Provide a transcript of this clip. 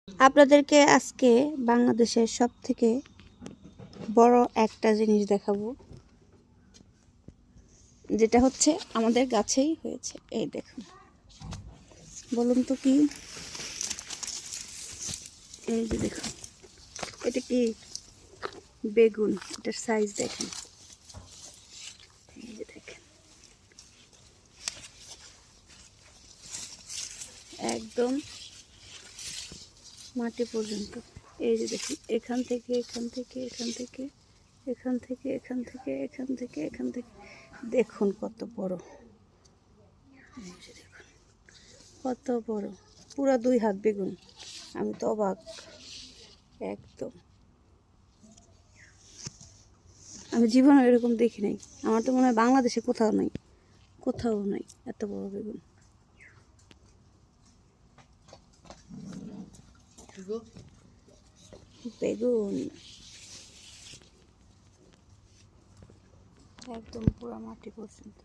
আপনাদেরকে আজকে বাংলাদেশের সবথেকে বড় একটা জিনিস দেখাবো, যেটা হচ্ছে আমাদের গাছেই হয়েছে। এই দেখুন, বলুন তো কি? এই যে দেখুন, এটা কি? বেগুন। এটার সাইজ দেখেন, এই যে দেখেন, একদম মাটি পর্যন্ত। এই যে দেখুন, এখান থেকে এখান থেকে এখান থেকে এখান থেকে এখান থেকে এখান থেকে এখান থেকে দেখুন কত বড়। এই যে দেখুন কত বড়, পুরা 2 হাত বেগুন। আমি তো অবাক একদম। আমি জীবনে এরকম দেখি নাই। আমার তো মনে হয় বাংলাদেশে কোথাও নাই, কোথাও নাই এত বড় বেগুন। বেগুন একদম পুরা মাটি পর্যন্ত।